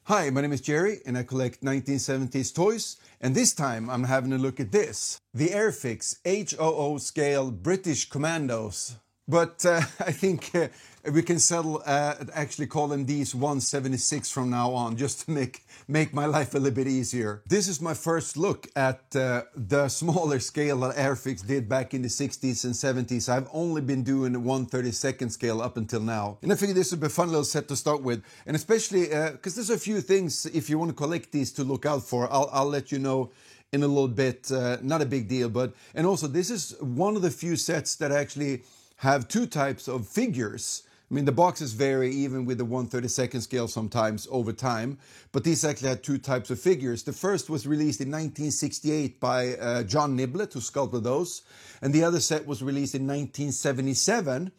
Hi, my name is Jerry and I collect 1970s toys, and this time I'm having a look at this. The Airfix HOO scale British Commandos. But I think we can settle actually call them these 176 from now on, just to make my life a little bit easier. This is my first look at the smaller scale that Airfix did back in the 60s and 70s. I've only been doing the 1/32nd scale up until now. And I figured this would be a fun little set to start with. And especially because there's a few things, if you want to collect these, to look out for. I'll let you know in a little bit. Not a big deal, but... And also, this is one of the few sets that actually have two types of figures. I mean, the boxes vary even with the 1/32nd scale sometimes over time, but these actually had two types of figures. The first was released in 1968 by John Niblett, who sculpted those, and the other set was released in 1977,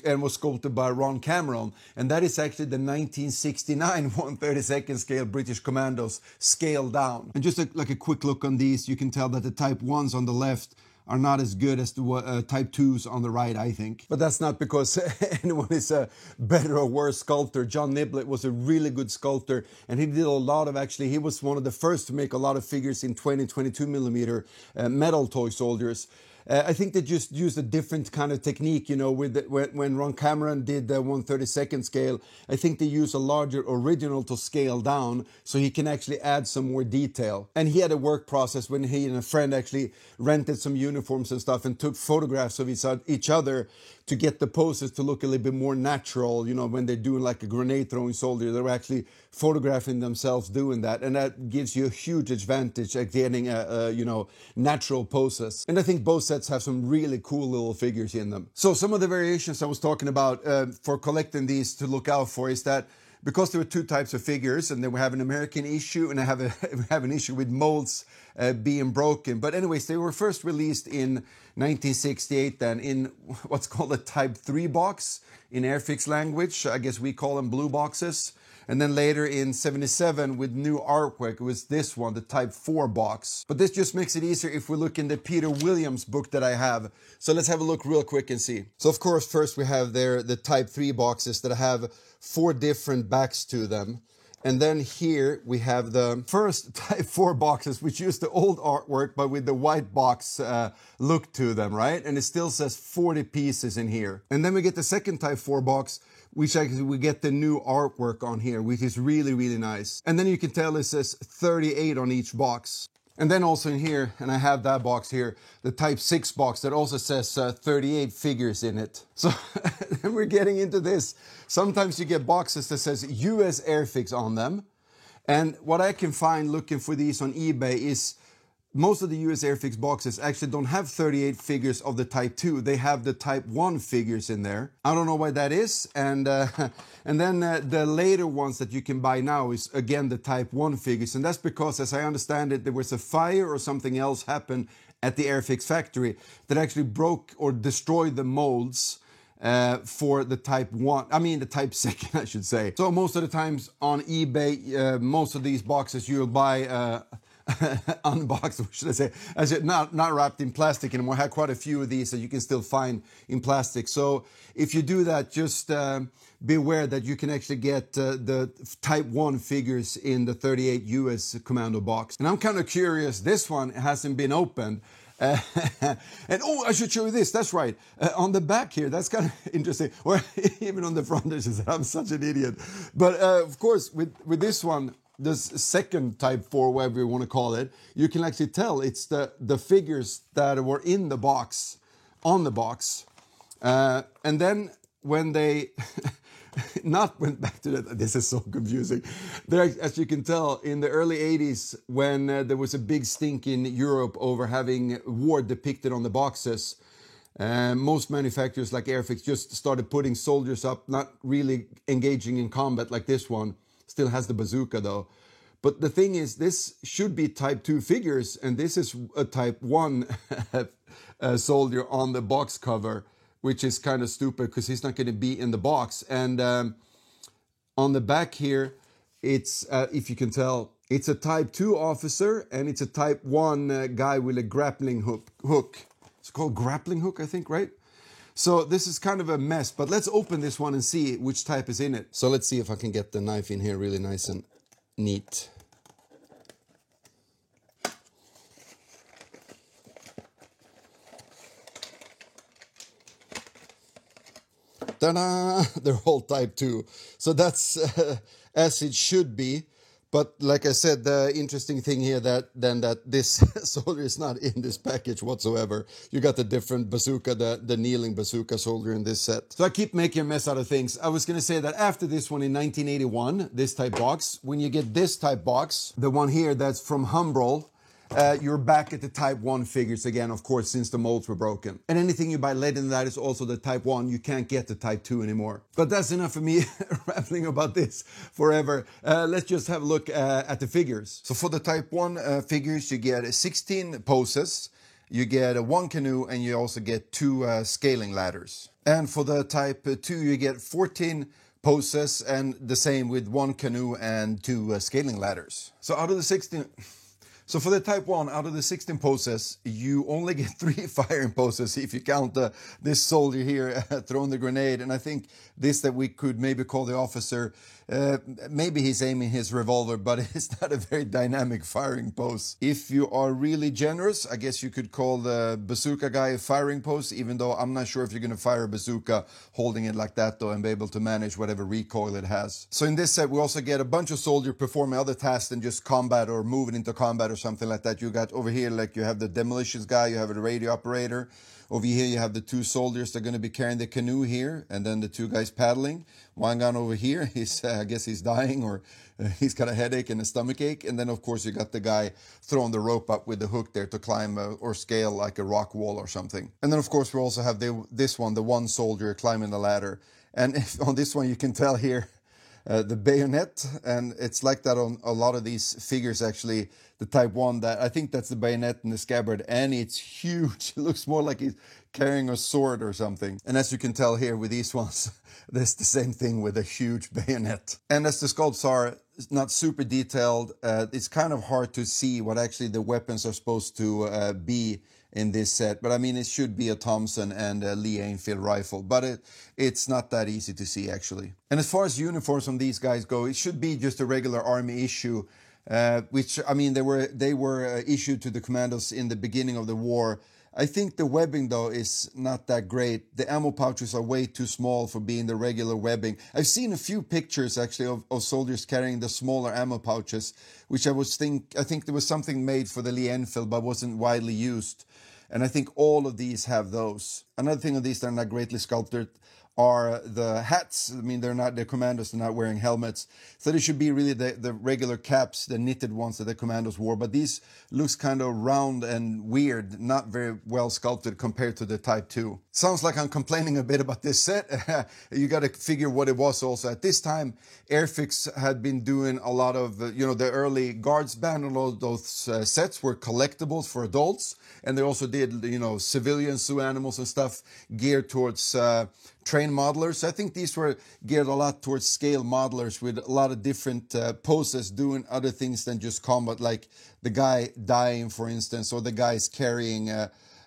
and was sculpted by Ron Cameron, and that is actually the 1969 1/32nd scale British Commandos scaled down. And just like a quick look on these, you can tell that the Type 1s on the left are not as good as the Type 2s on the right, I think. But that's not because anyone is a better or worse sculptor. John Niblett was a really good sculptor, and he did a lot of, actually, he was one of the first to make a lot of figures in 20-22 millimeter metal toy soldiers. I think they just used a different kind of technique, you know, when Ron Cameron did the 1/32nd scale. I think they used a larger original to scale down so he can actually add some more detail. And he had a work process when he and a friend actually rented some uniforms and stuff and took photographs of each other to get the poses to look a little bit more natural. You know, when they're doing like a grenade throwing soldier, they're actually photographing themselves doing that, and that gives you a huge advantage at getting you know, natural poses. And I think both sets have some really cool little figures in them. So some of the variations I was talking about for collecting these to look out for is that because there were two types of figures, and then we have an American issue, and I have an issue with molds being broken. But anyways, they were first released in 1968 then in what's called a Type 3 box in Airfix language. I guess we call them blue boxes. And then later in 77 with new artwork, it was this one, the Type 4 box. But this just makes it easier if we look in the Peter Williams book that I have. So let's have a look real quick and see. So of course, first we have there the Type 3 boxes that have 4 different backs to them. And then here we have the first Type 4 boxes, which use the old artwork, but with the white box look to them, right? And it still says 40 pieces in here. And then we get the second Type 4 box, which actually we get the new artwork on here, which is really, really nice. And then you can tell it says 38 on each box. And then also in here, and I have that box here, the Type 6 box that also says 38 figures in it. So then we're getting into this. Sometimes you get boxes that says US Airfix on them. And what I can find looking for these on eBay is most of the US Airfix boxes actually don't have 38 figures of the Type 2. They have the Type 1 figures in there. I don't know why that is. And then the later ones that you can buy now is, again, the Type 1 figures. And that's because, as I understand it, there was a fire or something else happened at the Airfix factory that actually broke or destroyed the molds for the Type 1, I mean the Type 2nd, I should say. So most of the times on eBay, most of these boxes you'll buy unboxed, what should I say? As it not wrapped in plastic anymore. I have quite a few of these that you can still find in plastic. So if you do that, just be aware that you can actually get the Type 1 figures in the 38 US Commando box. And I'm kind of curious, this one hasn't been opened. And oh, I should show you this. That's right. On the back here, that's kind of interesting. Or even on the front, I'm such an idiot. But of course, with this one, this second Type 4, whatever you want to call it, you can actually tell it's the figures that were in the box, on the box. And then when they not went back to that, this is so confusing. There, as you can tell, in the early 80s, when there was a big stink in Europe over having war depicted on the boxes, most manufacturers like Airfix just started putting soldiers up, not really engaging in combat like this one. Still has the bazooka though. But the thing is, this should be Type 2 figures, and this is a Type 1 soldier on the box cover, which is kind of stupid because he's not going to be in the box. And on the back here, it's, if you can tell, it's a Type 2 officer, and it's a Type 1 guy with a grappling hook. It's called grappling hook, I think, right? So this is kind of a mess, but let's open this one and see which type is in it. So let's see if I can get the knife in here really nice and neat. Ta-da! They're all Type 2. So that's as it should be. But like I said, the interesting thing here that this soldier is not in this package whatsoever. You got the different bazooka, the kneeling bazooka soldier in this set. So I keep making a mess out of things. I was going to say that after this one in 1981, this type box, when you get this type box, the one here that's from Humbrol, you're back at the Type 1 figures again, of course, since the molds were broken. And anything you buy later than that is also the Type 1. You can't get the Type 2 anymore. But that's enough of me rambling about this forever. Let's just have a look at the figures. So for the Type 1 figures, you get 16 poses, you get one canoe, and you also get 2 scaling ladders. And for the Type 2, you get 14 poses, and the same with 1 canoe and 2 scaling ladders. So out of the 16... So for the Type 1, out of the 16 poses, you only get 3 firing poses if you count this soldier here throwing the grenade. And I think this that we could maybe call the officer, maybe he's aiming his revolver, but it's not a very dynamic firing pose. If you are really generous, I guess you could call the bazooka guy a firing pose, even though I'm not sure if you're going to fire a bazooka holding it like that though and be able to manage whatever recoil it has. So in this set, we also get a bunch of soldiers performing other tasks than just combat or moving into combat or something like that. You got over here, like you have the demolitions guy, you have the radio operator. Over here you have the 2 soldiers that are going to be carrying the canoe here, and then the 2 guys paddling. One guy over here, I guess he's dying, or he's got a headache and a stomach ache. And then of course you got the guy throwing the rope up with the hook there to climb or scale like a rock wall or something. And then of course we also have this one, the 1 soldier climbing the ladder. And on this one you can tell here, the bayonet, and it's like that on a lot of these figures actually, the Type 1, that I think that's the bayonet and the scabbard, and it's huge. It looks more like he's carrying a sword or something. And as you can tell here with these ones, there's the same thing with a huge bayonet. And as the sculpts are not super detailed, it's kind of hard to see what actually the weapons are supposed to be in this set. But I mean, it should be a Thompson and a Lee Enfield rifle, but it's not that easy to see actually. And as far as uniforms from these guys go, it should be just a regular army issue, which, I mean, they were issued to the commandos in the beginning of the war. I think the webbing though is not that great. The ammo pouches are way too small for being the regular webbing. I've seen a few pictures actually of soldiers carrying the smaller ammo pouches, which I think there was something made for the Lee Enfield but wasn't widely used. And I think all of these have those. Another thing of these that are not greatly sculpted are the hats. I mean, the commandos are not wearing helmets. So they should be really the regular caps, the knitted ones that the commandos wore. But these looks kind of round and weird, not very well sculpted compared to the Type 2. Sounds like I'm complaining a bit about this set. You got to figure what it was also. At this time, Airfix had been doing a lot of, the early Guards band, and all those sets were collectibles for adults. And they also did, civilian zoo animals and stuff geared towards train modelers. I think these were geared a lot towards scale modelers with a lot of different poses, doing other things than just combat, like the guy dying, for instance, or the guys carrying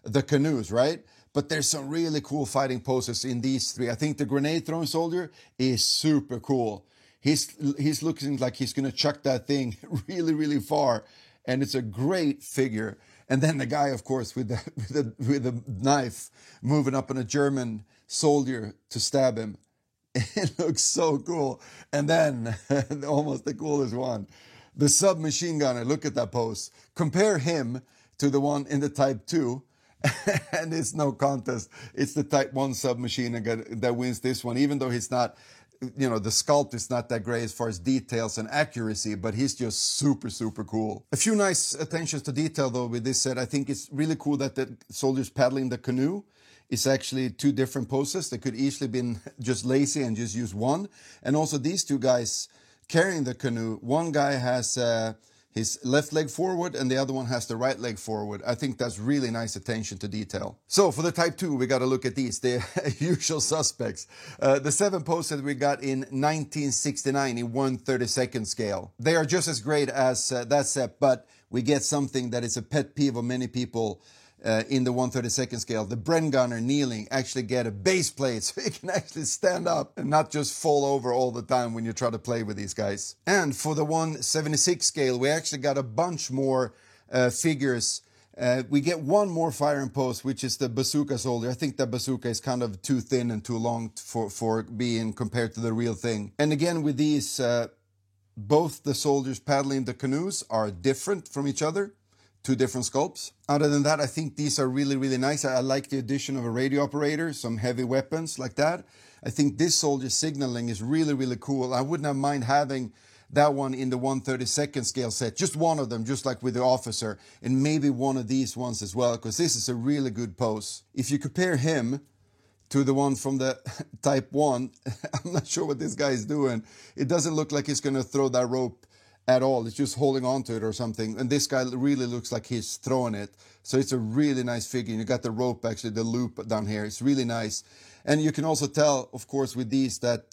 the canoes, right? But there's some really cool fighting poses in these 3. I think the grenade throwing soldier is super cool. He's looking like he's going to chuck that thing really, really far. And it's a great figure. And then the guy, of course, with the knife moving up on a German soldier to stab him. It looks so cool. And then, almost the coolest one, the submachine gunner. Look at that pose. Compare him to the one in the Type 2. And it's no contest. It's the Type 1 submachine gun that wins this one, even though he's not, the sculpt is not that great as far as details and accuracy, but he's just super, super cool. A few nice attentions to detail, though, with this set. I think it's really cool that the soldiers paddling the canoe is actually 2 different poses. They could easily been just lazy and just use one. And also these 2 guys carrying the canoe, one guy has his left leg forward and the other one has the right leg forward. I think that's really nice attention to detail. So for the Type 2, we got to look at these, the usual suspects. The 7 poses that we got in 1969 in 1/32nd scale. They are just as great as that set, but we get something that is a pet peeve of many people in the 1/32 scale, the Bren gunner kneeling actually get a base plate so he can actually stand up and not just fall over all the time when you try to play with these guys. And for the 1/76 scale, we actually got a bunch more figures. We get one more firing post, which is the bazooka soldier. I think the bazooka is kind of too thin and too long for being compared to the real thing. And again, with these, both the soldiers paddling the canoes are different from each other. Two different sculpts. Other than that, I think these are really, really nice. I like the addition of a radio operator, some heavy weapons like that. I think this soldier signaling is really, really cool. I wouldn't have mind having that one in the 1/32 scale set. Just one of them, just like with the officer. And maybe one of these ones as well, because this is a really good pose. If you compare him to the one from the Type 1, I'm not sure what this guy is doing. It doesn't look like he's going to throw that rope at all. It's just holding on to it or something. And this guy really looks like he's throwing it. So it's a really nice figure. You got the rope, actually, the loop down here. It's really nice. And you can also tell, of course, with these that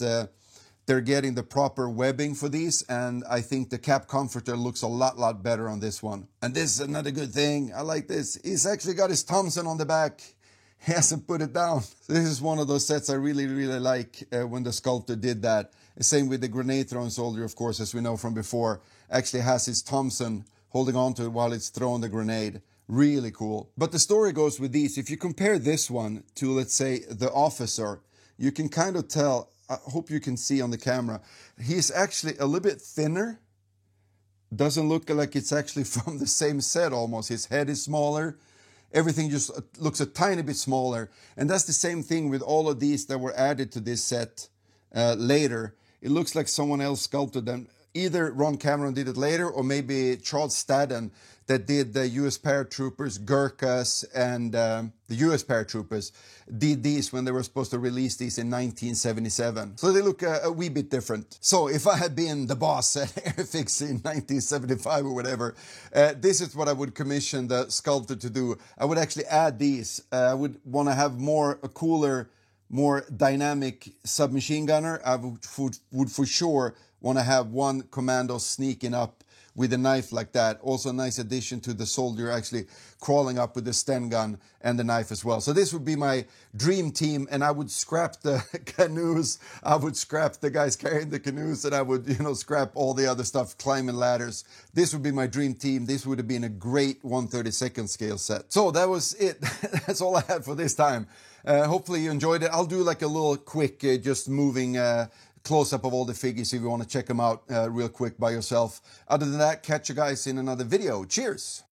they're getting the proper webbing for these. And I think the cap comforter looks a lot better on this one. And this is another good thing. I like this. He's actually got his Thompson on the back. He hasn't put it down. This is one of those sets I really like when the sculptor did that. Same with the grenade throwing soldier, of course, as we know from before. Actually has his Thompson holding on to it while it's throwing the grenade. Really cool. But the story goes with these. If you compare this one to, let's say, the officer, you can kind of tell, I hope you can see on the camera, he's actually a little bit thinner. Doesn't look like it's actually from the same set almost. His head is smaller. Everything just looks a tiny bit smaller. And that's the same thing with all of these that were added to this set later. It looks like someone else sculpted them. Either Ron Cameron did it later, or maybe Charles Staden that did the U.S. paratroopers, Gurkhas, and the U.S. paratroopers did these when they were supposed to release these in 1977. So they look a wee bit different. So if I had been the boss at Airfix in 1975 or whatever, this is what I would commission the sculptor to do. I would actually add these. I would want to have a cooler, more dynamic submachine gunner. I would for sure want to have one commando sneaking up with a knife like that. Also a nice addition to the soldier actually crawling up with the Sten gun and the knife as well. So this would be my dream team, and I would scrap the canoes. I would scrap the guys carrying the canoes, and I would, scrap all the other stuff, climbing ladders. This would be my dream team. This would have been a great 1/32 scale set. So that was it. That's all I had for this time. Hopefully you enjoyed it. I'll do like a little quick, just moving close-up of all the figures if you want to check them out real quick by yourself. Other than that, catch you guys in another video. Cheers!